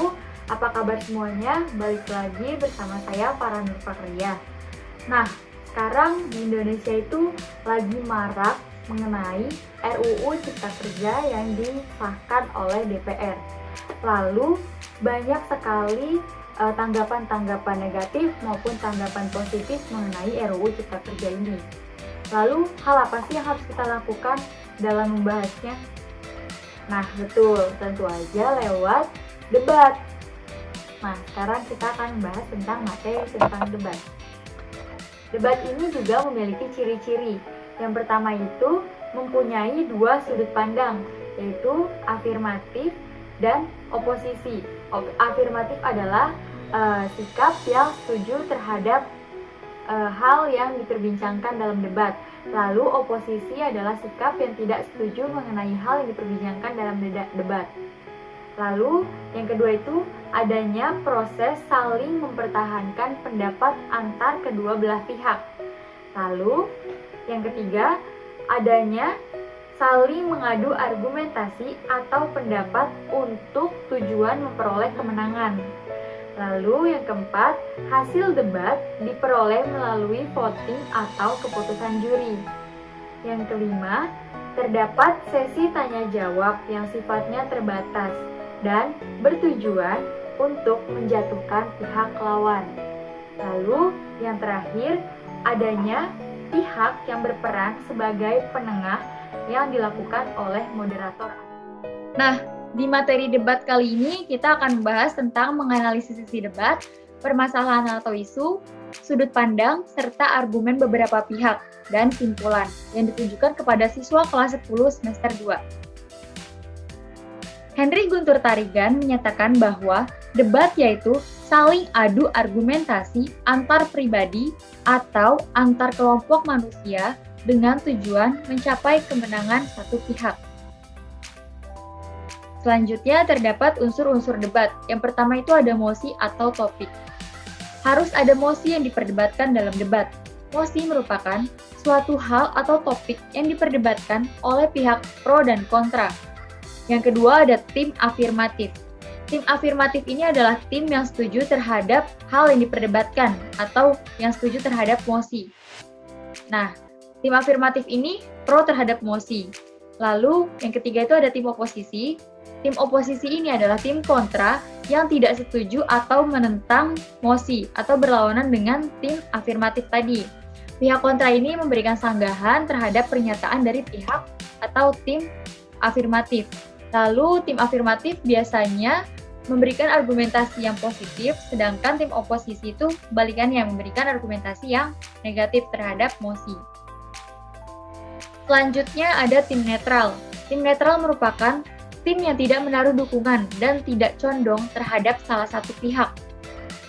Halo, apa kabar semuanya? Balik lagi bersama saya Farah Nur Fakriah. Nah, sekarang di Indonesia itu lagi marak mengenai RUU Cipta Kerja yang disahkan oleh DPR. Lalu banyak sekali tanggapan-tanggapan negatif maupun tanggapan positif mengenai RUU Cipta Kerja ini. Lalu hal apa sih yang harus kita lakukan dalam membahasnya? Nah, betul, tentu aja lewat debat. Nah, sekarang kita akan membahas tentang materi tentang debat. Debat ini juga memiliki ciri-ciri. Yang pertama itu mempunyai dua sudut pandang, yaitu afirmatif dan oposisi. Afirmatif adalah sikap yang setuju terhadap hal yang diperbincangkan dalam debat. Lalu oposisi adalah sikap yang tidak setuju mengenai hal yang diperbincangkan dalam debat. Lalu yang kedua itu adanya proses saling mempertahankan pendapat antar kedua belah pihak. Lalu yang ketiga adanya saling mengadu argumentasi atau pendapat untuk tujuan memperoleh kemenangan. Lalu yang keempat, hasil debat diperoleh melalui voting atau keputusan juri. Yang kelima, terdapat sesi tanya jawab yang sifatnya terbatas dan bertujuan untuk menjatuhkan pihak lawan. Lalu yang terakhir, adanya pihak yang berperan sebagai penengah yang dilakukan oleh moderator. Nah, di materi debat kali ini kita akan membahas tentang menganalisis isi debat, permasalahan atau isu, sudut pandang, serta argumen beberapa pihak, dan simpulan yang ditujukan kepada siswa kelas 10 semester 2. Henry Guntur Tarigan menyatakan bahwa debat yaitu saling adu argumentasi antar pribadi atau antar kelompok manusia dengan tujuan mencapai kemenangan satu pihak. Selanjutnya terdapat unsur-unsur debat. Yang pertama itu ada mosi atau topik. Harus ada mosi yang diperdebatkan dalam debat. Mosi merupakan suatu hal atau topik yang diperdebatkan oleh pihak pro dan kontra. Yang kedua ada tim afirmatif. Tim afirmatif ini adalah tim yang setuju terhadap hal yang diperdebatkan atau yang setuju terhadap mosi. Nah, tim afirmatif ini pro terhadap mosi. Lalu yang ketiga itu ada tim oposisi. Tim oposisi ini adalah tim kontra yang tidak setuju atau menentang mosi atau berlawanan dengan tim afirmatif tadi. Pihak kontra ini memberikan sanggahan terhadap pernyataan dari pihak atau tim afirmatif. Lalu tim afirmatif biasanya memberikan argumentasi yang positif, sedangkan tim oposisi itu kebalikannya memberikan argumentasi yang negatif terhadap mosi. Selanjutnya ada tim netral. Tim netral merupakan tim yang tidak menaruh dukungan dan tidak condong terhadap salah satu pihak.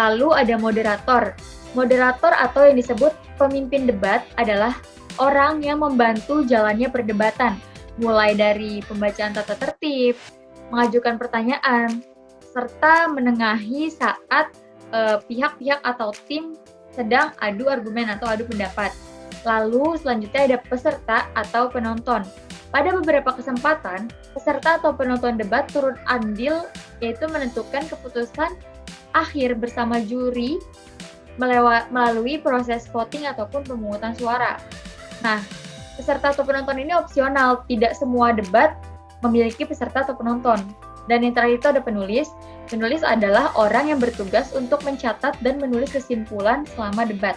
Lalu ada moderator. Moderator atau yang disebut pemimpin debat adalah orang yang membantu jalannya perdebatan, mulai dari pembacaan tata tertib, mengajukan pertanyaan, serta menengahi saat pihak-pihak atau tim sedang adu argumen atau adu pendapat. Lalu selanjutnya ada peserta atau penonton. Pada beberapa kesempatan, peserta atau penonton debat turut andil yaitu menentukan keputusan akhir bersama juri melalui proses voting ataupun pemungutan suara. Nah, peserta atau penonton ini opsional, tidak semua debat memiliki peserta atau penonton. Dan yang terakhir itu ada penulis. Penulis adalah orang yang bertugas untuk mencatat dan menulis kesimpulan selama debat.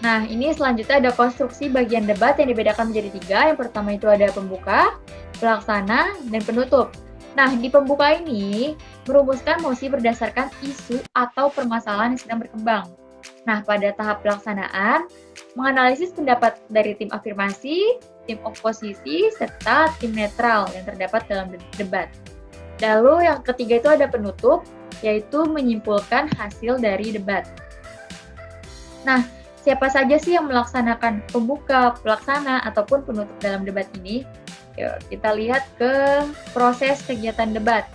Nah, ini selanjutnya ada konstruksi bagian debat yang dibedakan menjadi 3. Yang pertama itu ada pembuka, pelaksana, dan penutup. Nah, di pembuka ini merumuskan mosi berdasarkan isu atau permasalahan yang sedang berkembang. Nah, pada tahap pelaksanaan, menganalisis pendapat dari tim afirmasi, tim oposisi, serta tim netral yang terdapat dalam debat. Lalu yang ketiga itu ada penutup, yaitu menyimpulkan hasil dari debat. Nah, siapa saja sih yang melaksanakan pembuka, pelaksana, ataupun penutup dalam debat ini? Yuk, kita lihat ke proses kegiatan debat.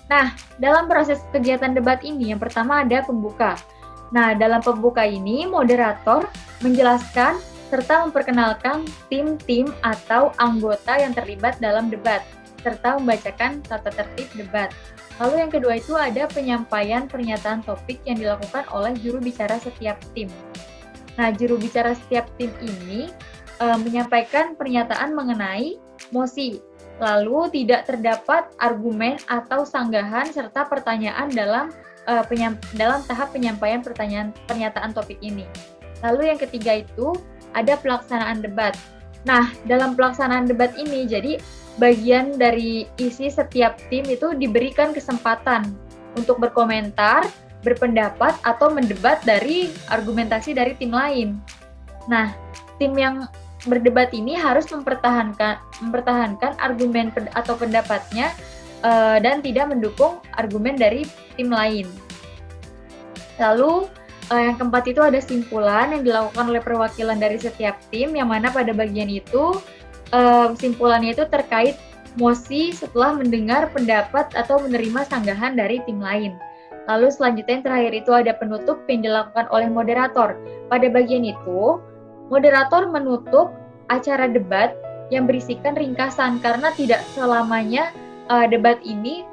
Nah, dalam proses kegiatan debat ini, yang pertama ada pembuka. Nah, dalam pembuka ini, moderator menjelaskan serta memperkenalkan tim-tim atau anggota yang terlibat dalam debat. serta membacakan tata tertib debat. Lalu yang kedua itu ada penyampaian pernyataan topik yang dilakukan oleh juru bicara setiap tim. Nah, juru bicara setiap tim ini menyampaikan pernyataan mengenai mosi. Lalu tidak terdapat argumen atau sanggahan serta pertanyaan dalam tahap penyampaian pernyataan topik ini. Lalu yang ketiga itu ada pelaksanaan debat. Nah, dalam pelaksanaan debat ini, jadi bagian dari isi setiap tim itu diberikan kesempatan untuk berkomentar, berpendapat, atau mendebat dari argumentasi dari tim lain. Nah, tim yang berdebat ini harus mempertahankan argumen atau pendapatnya dan tidak mendukung argumen dari tim lain. Lalu yang keempat itu ada simpulan yang dilakukan oleh perwakilan dari setiap tim, yang mana pada bagian itu simpulannya itu terkait mosi setelah mendengar pendapat atau menerima sanggahan dari tim lain. Lalu selanjutnya yang terakhir itu ada penutup yang dilakukan oleh moderator. Pada bagian itu, moderator menutup acara debat yang berisikan ringkasan, karena tidak selamanya debat ini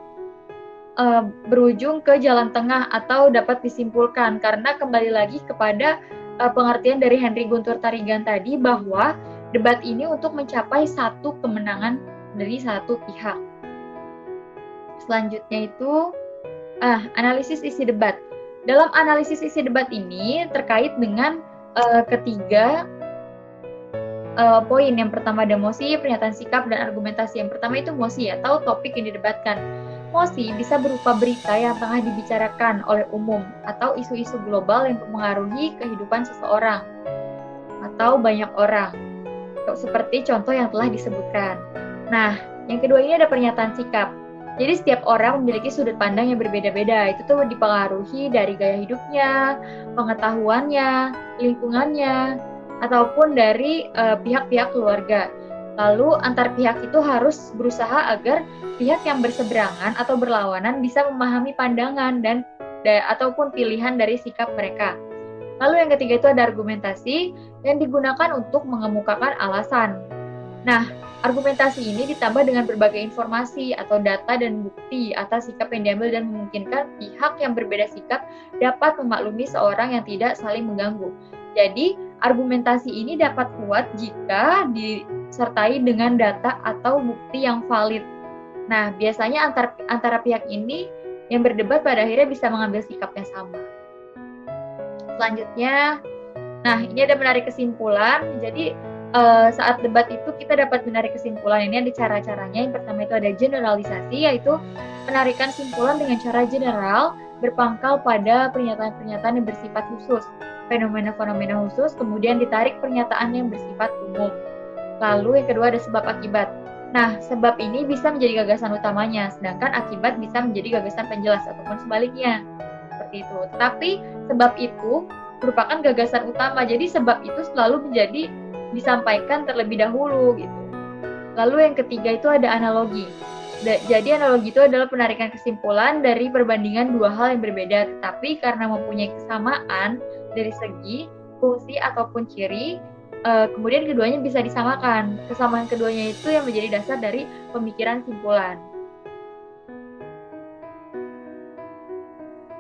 berujung ke jalan tengah atau dapat disimpulkan, karena kembali lagi kepada pengertian dari Henry Guntur Tarigan tadi bahwa debat ini untuk mencapai satu kemenangan dari satu pihak. Selanjutnya itu analisis isi debat. Dalam analisis isi debat ini terkait dengan ketiga poin. Yang pertama ada mosi, pernyataan sikap, dan argumentasi. Yang pertama itu mosi atau topik yang didebatkan. Mosi bisa berupa berita yang tengah dibicarakan oleh umum atau isu-isu global yang mempengaruhi kehidupan seseorang atau banyak orang, seperti contoh yang telah disebutkan. Nah, yang kedua ini ada pernyataan sikap. Jadi setiap orang memiliki sudut pandang yang berbeda-beda. Itu tuh dipengaruhi dari gaya hidupnya, pengetahuannya, lingkungannya, ataupun dari pihak-pihak keluarga. Lalu antar pihak itu harus berusaha agar pihak yang berseberangan atau berlawanan bisa memahami pandangan dan ataupun pilihan dari sikap mereka. Lalu yang ketiga itu ada argumentasi yang digunakan untuk mengemukakan alasan. Nah, argumentasi ini ditambah dengan berbagai informasi atau data dan bukti atas sikap yang diambil dan memungkinkan pihak yang berbeda sikap dapat memaklumi seorang yang tidak saling mengganggu. Jadi, argumentasi ini dapat kuat jika disertai dengan data atau bukti yang valid. Nah, biasanya antara pihak ini yang berdebat pada akhirnya bisa mengambil sikap yang sama. Selanjutnya, nah ini ada menarik kesimpulan. Jadi, saat debat itu kita dapat menarik kesimpulan. Ini ada cara-caranya. Yang pertama itu ada generalisasi, yaitu penarikan kesimpulan dengan cara general berpangkal pada pernyataan-pernyataan yang bersifat khusus, fenomena-fenomena khusus, kemudian ditarik pernyataan yang bersifat umum. Lalu yang kedua ada sebab akibat. Nah, sebab ini bisa menjadi gagasan utamanya, sedangkan akibat bisa menjadi gagasan penjelas ataupun sebaliknya. Seperti itu. Tetapi sebab itu merupakan gagasan utama, jadi sebab itu selalu menjadi disampaikan terlebih dahulu gitu. Lalu yang ketiga itu ada analogi. Jadi analogi itu adalah penarikan kesimpulan dari perbandingan dua hal yang berbeda, tetapi karena mempunyai kesamaan dari segi, fungsi ataupun ciri, kemudian keduanya bisa disamakan. Kesamaan keduanya itu yang menjadi dasar dari pemikiran simpulan.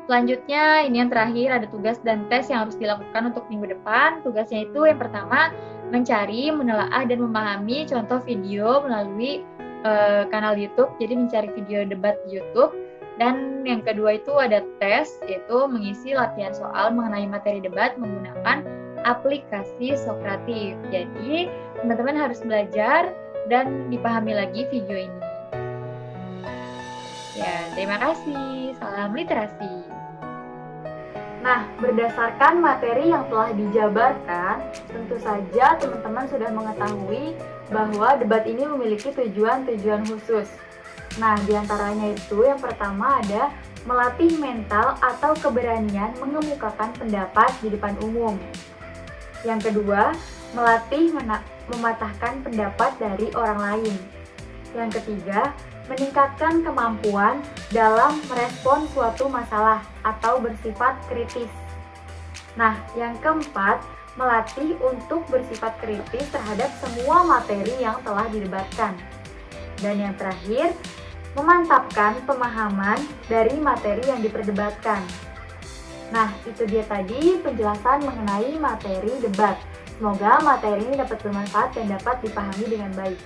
Selanjutnya, ini yang terakhir ada tugas dan tes yang harus dilakukan untuk minggu depan. Tugasnya itu yang pertama, mencari, menelaah, dan memahami contoh video melalui kanal YouTube. Jadi mencari video debat di YouTube. Dan yang kedua itu ada tes, yaitu mengisi latihan soal mengenai materi debat menggunakan aplikasi Socrative. Jadi teman-teman harus belajar dan dipahami lagi video ini. Ya, terima kasih. Salam literasi. Nah, berdasarkan materi yang telah dijabarkan, tentu saja teman-teman sudah mengetahui bahwa debat ini memiliki tujuan-tujuan khusus. Nah, diantaranya itu yang pertama ada melatih mental atau keberanian mengemukakan pendapat di depan umum. Yang kedua, melatih mematahkan pendapat dari orang lain. Yang ketiga, meningkatkan kemampuan dalam merespon suatu masalah atau bersifat kritis. Nah, yang keempat, melatih untuk bersifat kritis terhadap semua materi yang telah didebatkan. Dan yang terakhir, memantapkan pemahaman dari materi yang diperdebatkan. Nah, itu dia tadi penjelasan mengenai materi debat. Semoga materi ini dapat bermanfaat dan dapat dipahami dengan baik.